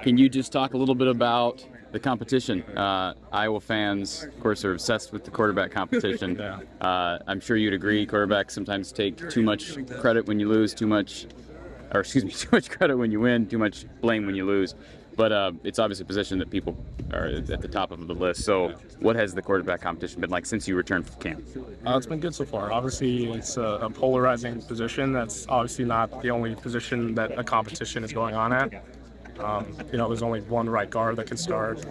Can you just talk a little bit about the competition? Iowa fans, of course, are obsessed with the quarterback competition. Yeah. I'm sure you'd agree quarterbacks sometimes take too much credit when you lose, too much credit when you win, too much blame when you lose. But it's obviously a position that people are at the top of the list. So what has the quarterback competition been like since you returned from camp? It's been good so far. Obviously, it's a polarizing position. That's obviously not the only position that a competition is going on at. There's only one right guard that can start,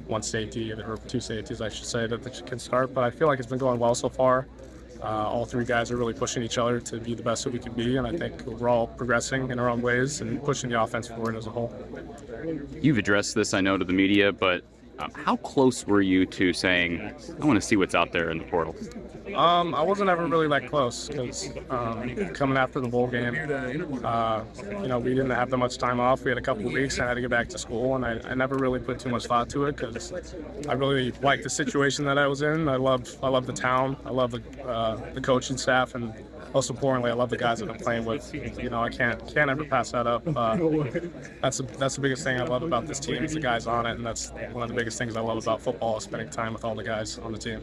one safety, or two safeties, I should say, that can start. But I feel like it's been going well so far. All three guys are really pushing each other to be the best that we can be, and I think we're all progressing in our own ways and pushing the offense forward as a whole. You've addressed this, I know, to the media, but how close were you to saying, I want to see what's out there in the portal? I wasn't ever really that close because coming after the bowl game, we didn't have that much time off. We had a couple of weeks. I had to get back to school, and I never really put too much thought to it because I really liked the situation that I was in. I love the town. I love the coaching staff, and most importantly, I love the guys that I'm playing with. I can't ever pass that up. That's the biggest thing I love about this team is the guys on it, and that's one of the biggest things I love about football is spending time with all the guys on the team.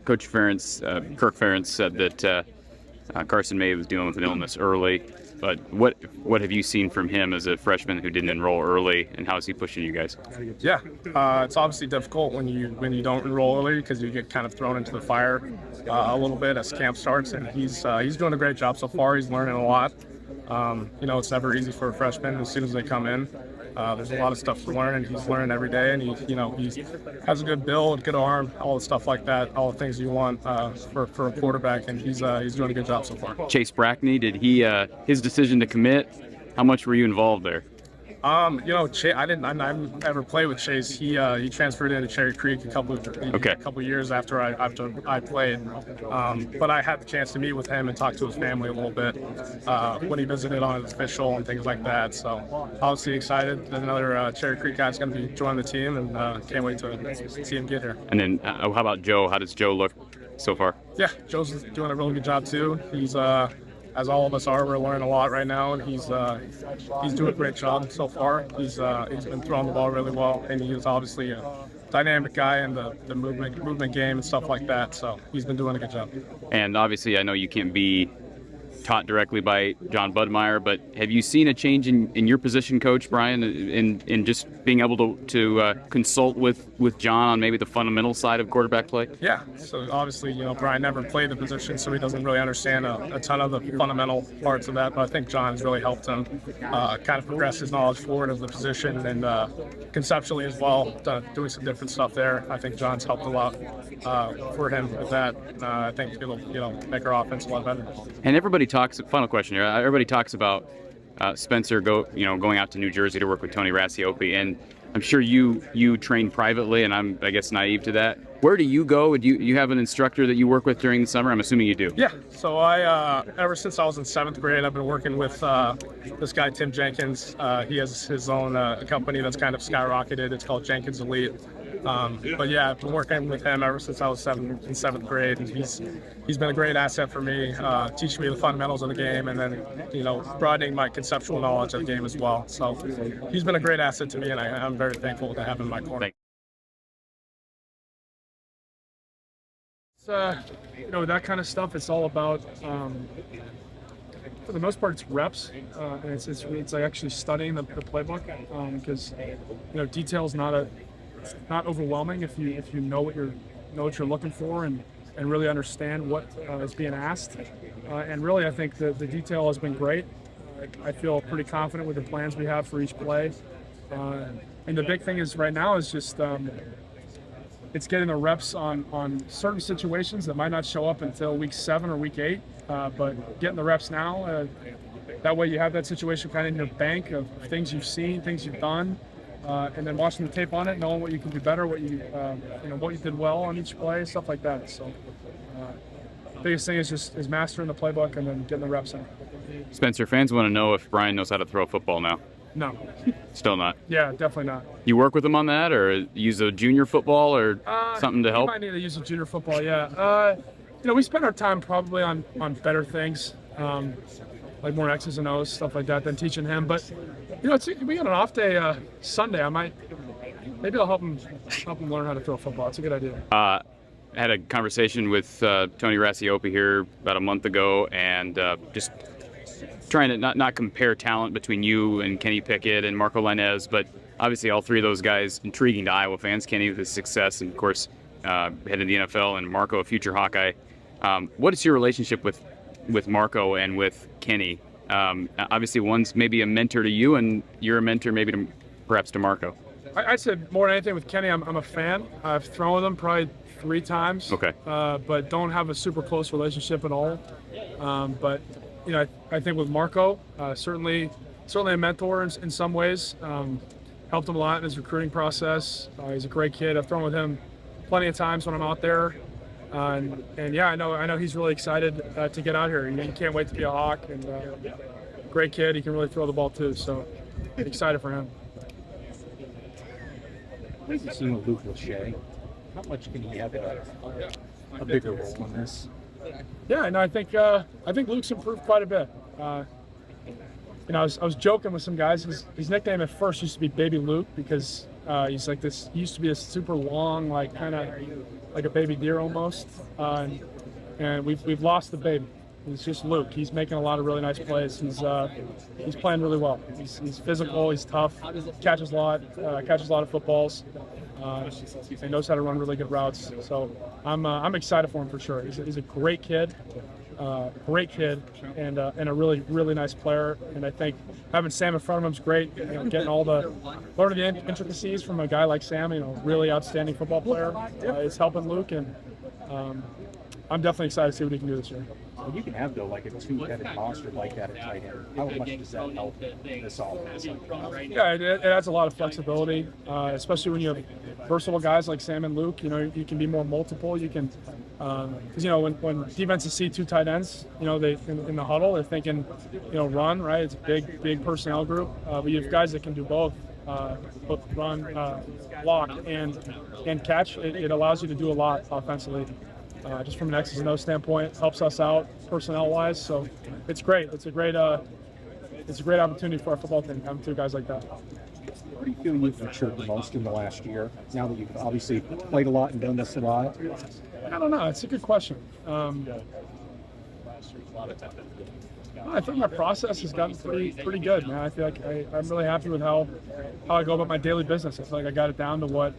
Coach Ferentz, Kirk Ferentz said that Carson May was dealing with an illness early. But what have you seen from him as a freshman who didn't enroll early, and how is he pushing you guys? Yeah, it's obviously difficult when you don't enroll early because you get kind of thrown into the fire a little bit as camp starts, and he's doing a great job so far. He's learning a lot. It's never easy for a freshman as soon as they come in. There's a lot of stuff to learn, and he's learning every day. And he has a good build, good arm, all the stuff like that, all the things you want for a quarterback. And he's doing a good job so far. Chase Brackney, did he his decision to commit? How much were you involved there? I never played with Chase. He transferred into Cherry Creek a couple years after I played. But I had the chance to meet with him and talk to his family a little bit when he visited on his official and things like that. So obviously excited that another Cherry Creek guy's going to be joining the team, and can't wait to see him get here. And then how about Joe? How does Joe look so far? Yeah, Joe's doing a really good job too. He's as all of us are, we're learning a lot right now, and he's doing a great job so far. He's been throwing the ball really well, and he's obviously a dynamic guy in the movement game and stuff like that. So he's been doing a good job. And obviously, I know you can't be taught directly by John Budmeyer, but have you seen a change in your position, Coach Brian, in just being able to consult with John on maybe the fundamental side of quarterback play? Yeah. So obviously, Brian never played the position, so he doesn't really understand a ton of the fundamental parts of that. But I think John has really helped him kind of progress his knowledge forward of the position and conceptually as well, doing some different stuff there. I think John's helped a lot for him with that. I think it'll make our offense a lot better. And final question here. Everybody talks about Spencer going out to New Jersey to work with Tony Rassiopi, and I'm sure you train privately, and I'm, I guess, naive to that. Where do you go? Do you have an instructor that you work with during the summer? I'm assuming you do. Yeah. So I, ever since I was in 7th grade, I've been working with this guy, Tim Jenkins. He has his own company that's kind of skyrocketed. It's called Jenkins Elite. But yeah, I've been working with him ever since I was in 7th grade, and he's been a great asset for me, teaching me the fundamentals of the game, and then broadening my conceptual knowledge of the game as well. So he's been a great asset to me, and I'm very thankful to have him in my corner. That kind of stuff. It's all about, for the most part, it's reps, and it's like actually studying the playbook, because detail's not overwhelming if you know what you're looking for and really understand what is being asked. And really, I think the detail has been great. I feel pretty confident with the plans we have for each play. And the big thing is right now is just it's getting the reps on certain situations that might not show up until week 7 or week 8, but getting the reps now. That way you have that situation kind of in your bank of things you've seen, things you've done, and then watching the tape on it, knowing what you can do better, what you did well on each play, stuff like that. So biggest thing is mastering the playbook and then getting the reps in. Spencer, fans want to know if Brian knows how to throw a football now. No. Still not? Yeah, definitely not. You work with him on that, or use a junior football, or something to help? We might need to use a junior football, yeah. We spend our time probably on better things. like more X's and O's, stuff like that, than teaching him. But we got an off day Sunday. Maybe I'll help him learn how to throw a football. It's a good idea. I had a conversation with Tony Rassiopi here about a month ago, and just trying to not compare talent between you and Kenny Pickett and Marco Lainez, but obviously all three of those guys intriguing to Iowa fans. Kenny with his success, and of course heading to the NFL, and Marco a future Hawkeye. What is your relationship with Marco and with Kenny? Obviously one's maybe a mentor to you, and you're a mentor maybe perhaps to Marco. I'd say more than anything with Kenny, I'm a fan. I've thrown with him probably 3 times. Okay. But don't have a super close relationship at all. But I think with Marco, certainly a mentor in some ways. Helped him a lot in his recruiting process. He's a great kid. I've thrown with him plenty of times when I'm out there. And yeah, I know he's really excited to get out here. He can't wait to be a Hawk. And great kid. He can really throw the ball too. So excited for him. What have you seen with Luke Lachey? How much can he have a bigger role in this? Yeah, and I think Luke's improved quite a bit. I was joking with some guys. His nickname at first used to be Baby Luke because he's like this. He used to be a super long, like kind of like a baby deer almost. And we've lost the baby. It's just Luke. He's making a lot of really nice plays. He's playing really well. He's physical. He's tough. Catches a lot of footballs. He knows how to run really good routes. So I'm excited for him for sure. He's a great kid, and a really really nice player. And I think having Sam in front of him is great. Getting learning the intricacies from a guy like Sam. Really outstanding football player. Is helping Luke, and I'm definitely excited to see what he can do this year. Well, you can have like a 2-headed monster like that at tight end. How much does that help this offense? Yeah, it adds a lot of flexibility, especially when you have versatile guys like Sam and Luke. You can be more multiple. You can, because when defenses see 2 tight ends, they in the huddle they're thinking, run, right? It's a big personnel group, but you have guys that can do both run, block, and catch. It allows you to do a lot offensively. Just from an X's and O standpoint, helps us out personnel-wise. So it's great. It's a great opportunity for our football team having 2 guys like that. Where do you feel you've matured the most in the last year? Now that you've obviously played a lot and done this a lot. I don't know. It's a good question. I think my process has gotten pretty good, man. I feel like I'm really happy with how I go about my daily business. I feel like I got it down to what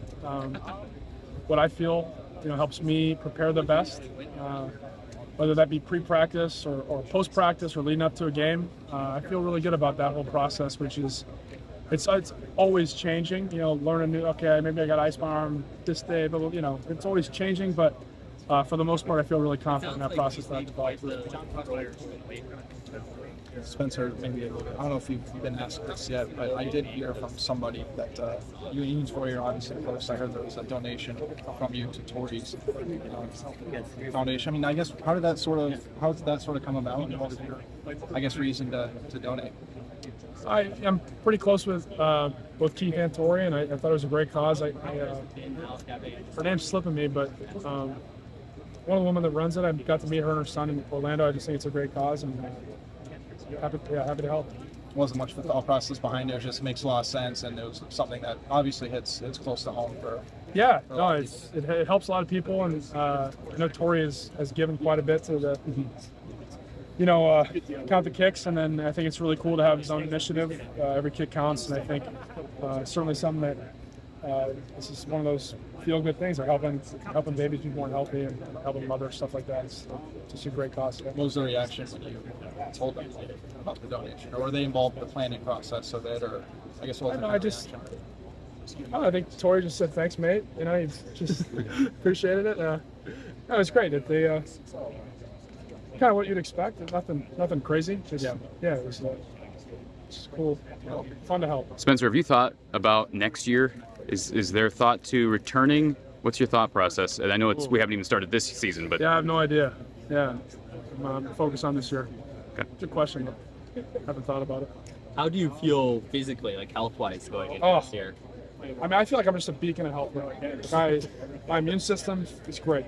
I feel helps me prepare the best, whether that be pre-practice or post-practice or leading up to a game. I feel really good about that whole process, which is it's always changing. Learning new. Okay, maybe I got ice my arm this day, but it's always changing. But for the most part, I feel really confident in that process that I've developed. Spencer, maybe I don't know if you've been asked this yet, but I did hear from somebody that you and Troy are obviously close. I heard there was a donation from you to Tori's foundation. I mean, I guess how did that sort of come about? And what was your, reason to donate? I am pretty close with both Keith and Tori, and I thought it was a great cause. Her name's slipping me, but one of the women that runs it, I got to meet her and her son in Orlando. I just think it's a great cause, and happy to help. Wasn't much of a thought process behind it. It just makes a lot of sense, and it was something that obviously hits close to home for. Yeah, no, it helps a lot of people, and I know Tori has given quite a bit to the, count the kicks, and then I think it's really cool to have his own initiative. Every kick counts, and I think certainly something that this is one of those feel-good things, or helping babies be born healthy and helping mothers, stuff like that. It's just a great cause. What was the reaction when you told them about the donation, or were they involved in the planning process of it, or I guess what was the I think Tori just said thanks, mate. He just appreciated it. It was great. They kind of what you'd expect. Nothing crazy. Just it was just cool, fun to help. Spencer, have you thought about next year? Is there thought to returning? What's your thought process? And I know we haven't even started this season, but yeah, I have no idea. Yeah, I'm focused on this year. Okay. Good question. Haven't thought about it. How do you feel physically, like health-wise, going into this year? I mean, I feel like I'm just a beacon of health. My immune system is great.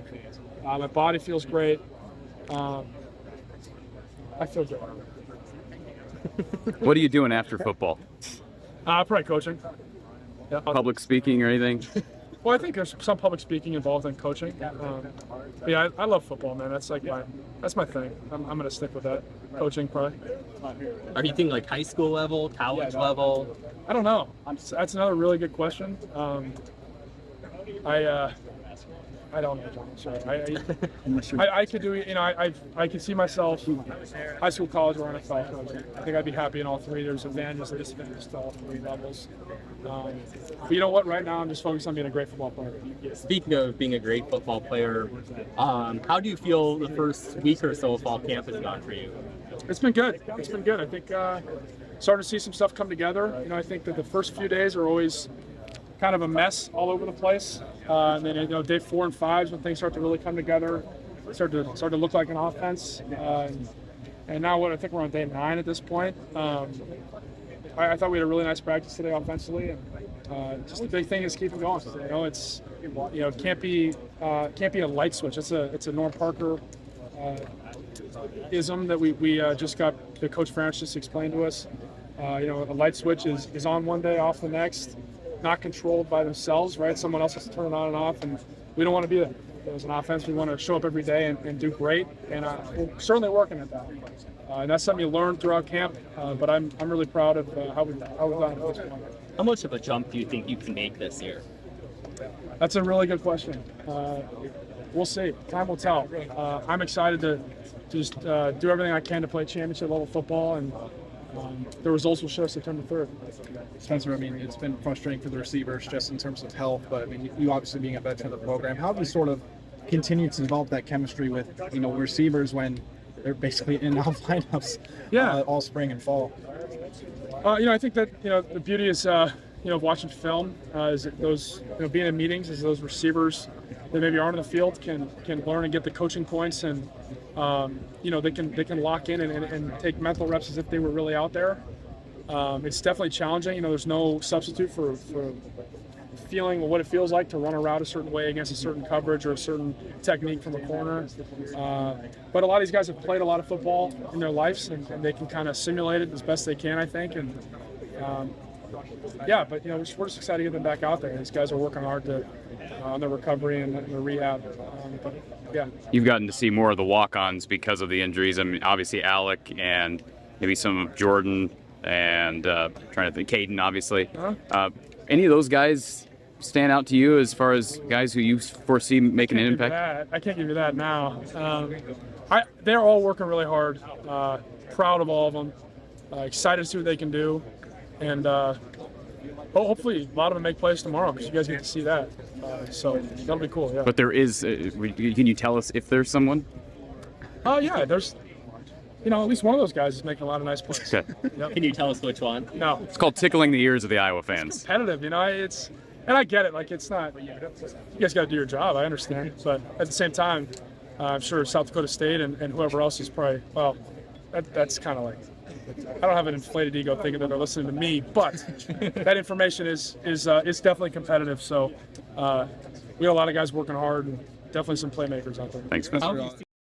My body feels great. I feel good. What are you doing after football? Probably coaching. Yeah. Public speaking or anything? Well, I think there's some public speaking involved in coaching. Yeah, I love football, man. That's like that's my thing. I'm gonna stick with that. Coaching, probably. Are you thinking like high school level, college level? I don't know. That's another really good question. I don't know, John. Sorry. I could do, I could see myself high school, college, or NFL coaching. I think I'd be happy in all three. There's advantages and disadvantages to all three levels. But you know what? Right now, I'm just focused on being a great football player. Speaking of being a great football player, how do you feel the first week or so of fall camp has gone for you? It's been good. It's been good. I think starting to see some stuff come together. I think that the first few days are always kind of a mess all over the place. And then day 4 and 5 is when things start to really come together, start to look like an offense. And now I think we're on day 9 at this point. I thought we had a really nice practice today offensively, and just the big thing is keeping going. It's can't be a light switch. It's a Norm Parker ism that we just got the coach France just explained to us. A light switch is on one day, off the next. Not controlled by themselves, right? Someone else has to turn it on and off, and we don't want to be that. As an offense, we want to show up every day and do great, and we're certainly working at that. And that's something you learn throughout camp, but I'm really proud of how we've done at this point. How much of a jump do you think you can make this year? That's a really good question. We'll see. Time will tell. I'm excited to just do everything I can to play championship level football, and the results will show September 3rd. Spencer, it's been frustrating for the receivers just in terms of health, but you obviously being a veteran of the program, how do you sort of continue to develop that chemistry with receivers when they're basically in and out lineups all spring and fall? I think that the beauty is of watching film is that those being in meetings is those receivers that maybe aren't in the field can learn and get the coaching points, and they can lock in and take mental reps as if they were really out there. It's definitely challenging. There's no substitute for feeling what it feels like to run a route a certain way against a certain coverage or a certain technique from a corner. But a lot of these guys have played a lot of football in their lives, and they can kind of simulate it as best they can, I think. And but we're just excited to get them back out there. These guys are working hard on their recovery and their rehab. You've gotten to see more of the walk-ons because of the injuries. Obviously Alec and maybe some of Jordan and trying to think Caden, obviously. Any of those guys stand out to you as far as guys who you foresee making an impact? I can't give you that now. They're all working really hard. Proud of all of them. Excited to see what they can do. And hopefully a lot of them make plays tomorrow because you guys get to see that. So that'll be cool, yeah. But there is, can you tell us if there's someone? There's, at least one of those guys is making a lot of nice plays. Okay. Yep. Can you tell us which one? No. It's called tickling the ears of the Iowa fans. Competitive, and I get it. It's not, you guys got to do your job, I understand. But at the same time, I'm sure South Dakota State and whoever else is probably, that's kind of I don't have an inflated ego thinking that they're listening to me, but that information is definitely competitive. So we got a lot of guys working hard and definitely some playmakers out there. Thanks, How Spencer. do you